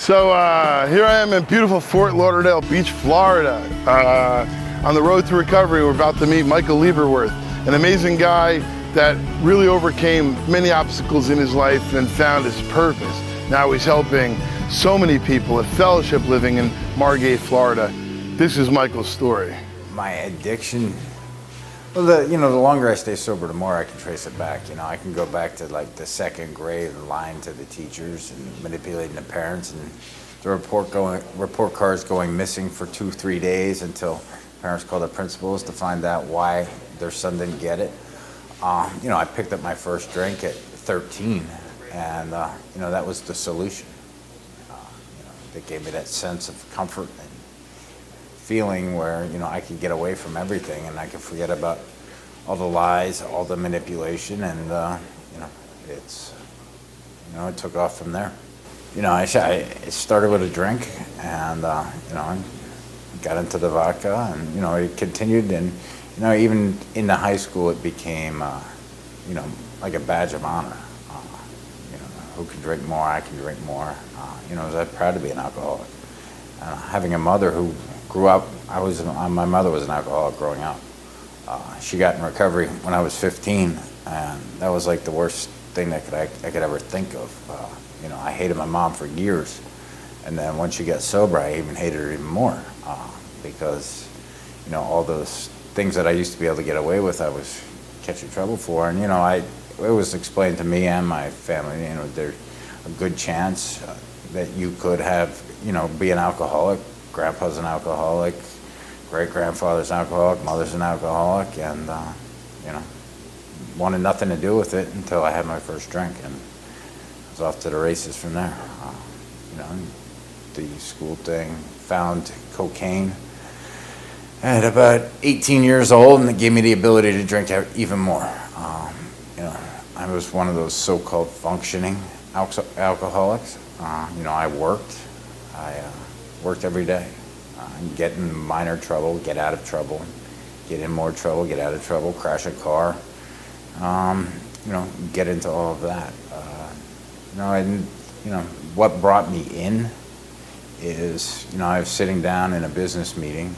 So here I am in beautiful Fort Lauderdale Beach, Florida. On the road to recovery, we're about to meet Michael Lieberworth, an amazing guy that really overcame many obstacles in his life and found his purpose. Now he's helping so many people at Fellowship living in Margate, Florida. This is Michael's story. My addiction, well, the longer I stay sober, the more I can trace it back. I can go back to like the second grade, lying to the teachers and manipulating the parents, and the report cards going missing for 2-3 days until parents called the principals to find out why their son didn't get it. I picked up my first drink at 13, and that was the solution. That gave me that sense of comfort and feeling where I could get away from everything and I could forget about all the lies, all the manipulation, and it took off from there. It started with a drink, and I got into the vodka, and it continued, and even in the high school it became like a badge of honor. Who can drink more? I can drink more. I was proud to be an alcoholic. Having a mother who grew up, my mother was an alcoholic growing up. She got in recovery when I was 15, and that was like the worst thing that I could ever think of. I hated my mom for years, and then once she got sober, I even hated her even more, because all those things that I used to be able to get away with, I was catching trouble for, and it was explained to me and my family, there's a good chance that you could have, be an alcoholic. Grandpa's an alcoholic, great-grandfather's an alcoholic, mother's an alcoholic, and, wanted nothing to do with it until I had my first drink, and I was off to the races from there. The school thing, found cocaine at about 18 years old, and it gave me the ability to drink even more. I was one of those so-called functioning alcoholics. I worked every day. Get in minor trouble, get out of trouble, get in more trouble, get out of trouble, crash a car, get into all of that. What brought me in is, I was sitting down in a business meeting,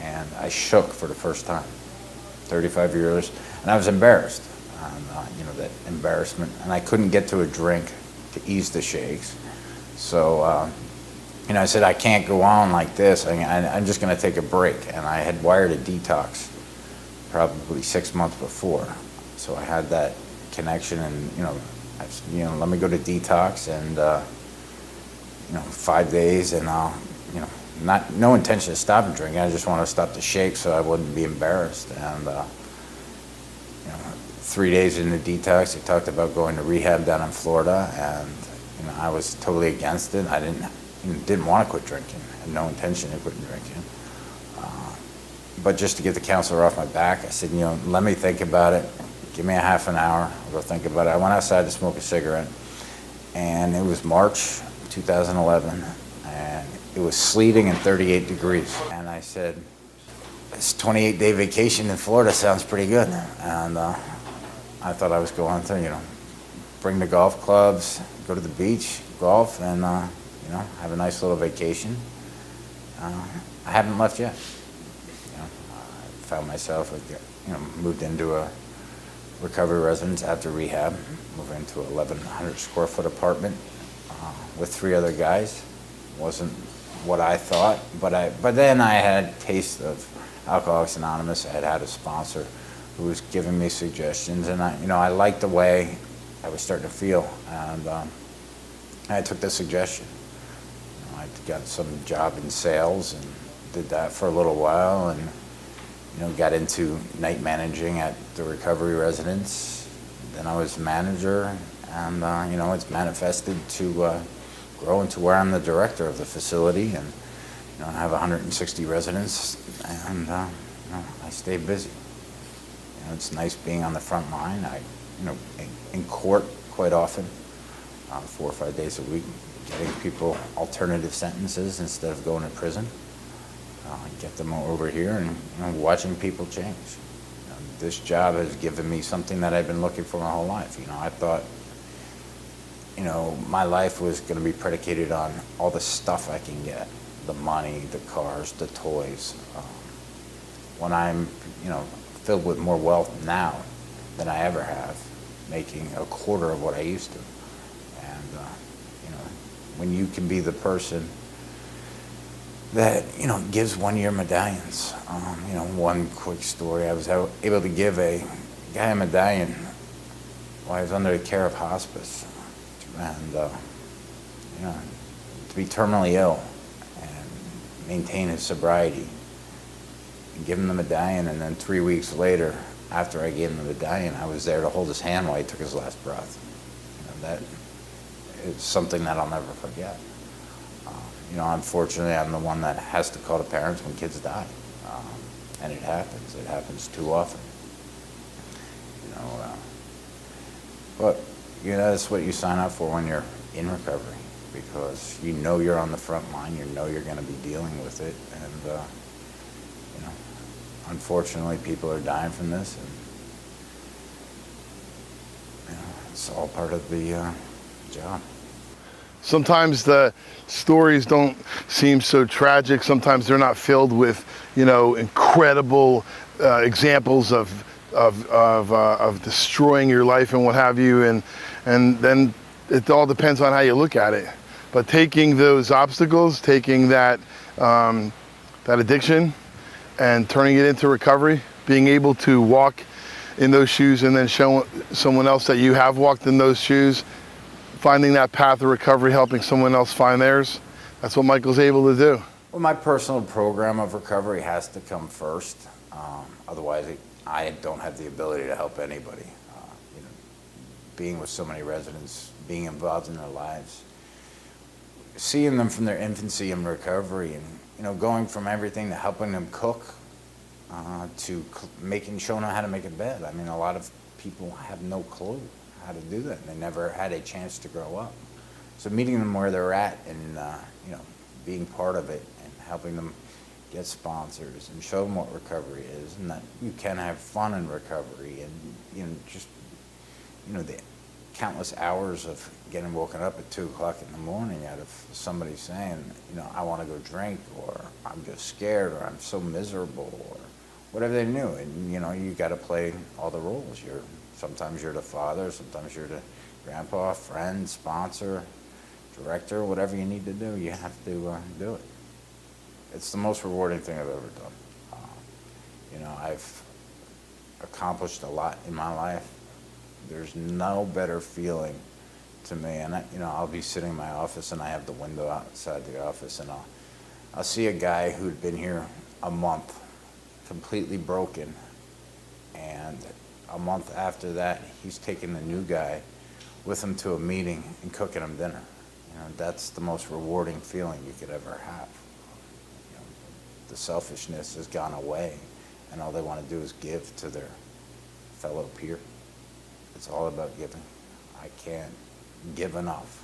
and I shook for the first time, 35 years, and I was embarrassed. That embarrassment, and I couldn't get to a drink to ease the shakes. So, I said, I can't go on like this. I'm just going to take a break. And I had wired a detox probably 6 months before. So I had that connection, and, I said, let me go to detox, and, 5 days, and I'll, no intention of stopping drinking. I just want to stop the shakes so I wouldn't be embarrassed. And, 3 days in the detox, they talked about going to rehab down in Florida, and I was totally against it. I didn't want to quit drinking. I had no intention of quitting drinking. But just to get the counselor off my back, I said, let me think about it. Give me a half an hour. I'll go think about it. I went outside to smoke a cigarette, and it was March 2011, and it was sleeting and 38 degrees. And I said, this 28-day vacation in Florida sounds pretty good. And I thought I was going to, bring the golf clubs, go to the beach, golf, and, have a nice little vacation. I haven't left yet. I found myself, moved into a recovery residence after rehab, moved into a 1,100 square foot apartment with 3 other guys. Wasn't what I thought, but then I had a taste of Alcoholics Anonymous. I had a sponsor who was giving me suggestions, and I liked the way I was starting to feel, and I took the suggestion. I got some job in sales and did that for a little while, and got into night managing at the recovery residence. Then I was manager, and it's manifested to grow into where I'm the director of the facility, and I have 160 residents, and I stay busy. It's nice being on the front line. In court quite often, 4 or 5 days a week, getting people alternative sentences instead of going to prison. Get them over here, and watching people change. This job has given me something that I've been looking for my whole life. I thought you know, my life was going to be predicated on all the stuff I can get, the money, the cars, the toys. When I'm, you know, filled with more wealth now than I ever have, making a quarter of what I used to. And, you know, when you can be the person that, you know, gives one-year medallions. You know, one quick story, I was able to give a guy a medallion while he was under the care of hospice. And, you know, to be terminally ill and maintain his sobriety, and give him the medallion, and then 3 weeks later, after I gave him the medallion, I was there to hold his hand while he took his last breath. You know, that is something that I'll never forget. You know, unfortunately, I'm the one that has to call the parents when kids die, and it happens. It happens too often. You know, but you know, that's what you sign up for when you're in recovery, because you know you're on the front line. You know you're going to be dealing with it, and you know, unfortunately, people are dying from this, and you know, it's all part of the job. Sometimes the stories don't seem so tragic. Sometimes they're not filled with, you know, incredible examples of destroying your life and what have you. And then it all depends on how you look at it. But taking those obstacles, taking that that addiction, and turning it into recovery, being able to walk in those shoes and then show someone else that you have walked in those shoes, finding that path of recovery, helping someone else find theirs. That's what Michael's able to do. Well, my personal program of recovery has to come first. Otherwise, I don't have the ability to help anybody. You know, being with so many residents, being involved in their lives, seeing them from their infancy in recovery, and you know, going from everything to helping them cook to showing them how to make a bed. I mean, a lot of people have no clue how to do that, and they never had a chance to grow up. So meeting them where they're at, and you know, being part of it, and helping them get sponsors, and show them what recovery is, and that you can have fun in recovery, and you know, just you know, the countless hours of getting woken up at 2 o'clock in the morning out of somebody saying, you know, I want to go drink, or I'm just scared, or I'm so miserable, or whatever they knew. And you know, you got to play all the roles. Sometimes you're the father, sometimes you're the grandpa, friend, sponsor, director, whatever you need to do, you have to do it. It's the most rewarding thing I've ever done. You know, I've accomplished a lot in my life. There's no better feeling to me. And you know, I'll be sitting in my office, and I have the window outside the office, and I'll see a guy who'd been here a month, completely broken, and a month after that, he's taking the new guy with him to a meeting and cooking him dinner. You know, that's the most rewarding feeling you could ever have. You know, the selfishness has gone away, and all they want to do is give to their fellow peer. It's all about giving. I can't give enough.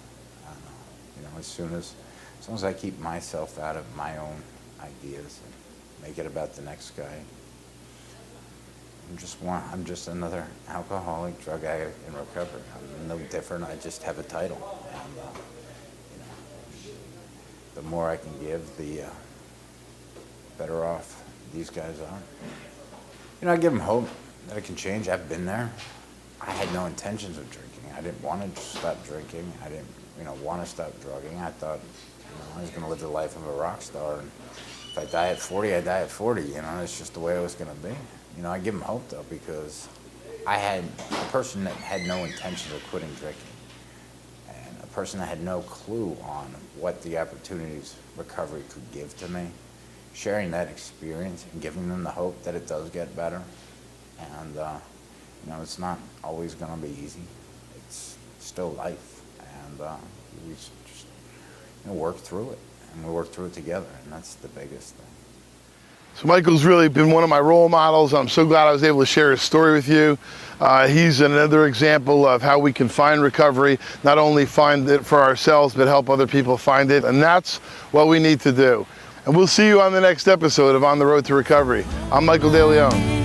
You know, as soon as I keep myself out of my own ideas and make it about the next guy, I'm just another alcoholic, drug addict in recovery. I'm no different. I just have a title, and you know, the more I can give, the better off these guys are. You know, I give them hope that it can change. I've been there. I had no intentions of drinking. I didn't want to stop drinking. I didn't, you know, want to stop drugging. I thought, you know, I was going to live the life of a rock star, and if I die at 40, I die at 40. You know, it's just the way it was going to be. You know, I give them hope, though, because I had a person that had no intention of quitting drinking, and a person that had no clue on what the opportunities recovery could give to me, sharing that experience and giving them the hope that it does get better. And, you know, it's not always going to be easy. It's still life, and we just, you know, work through it, and we work through it together, and that's the biggest thing. So Michael's really been one of my role models. I'm so glad I was able to share his story with you. He's another example of how we can find recovery, not only find it for ourselves, but help other people find it. And that's what we need to do. And we'll see you on the next episode of On the Road to Recovery. I'm Michael De Leon.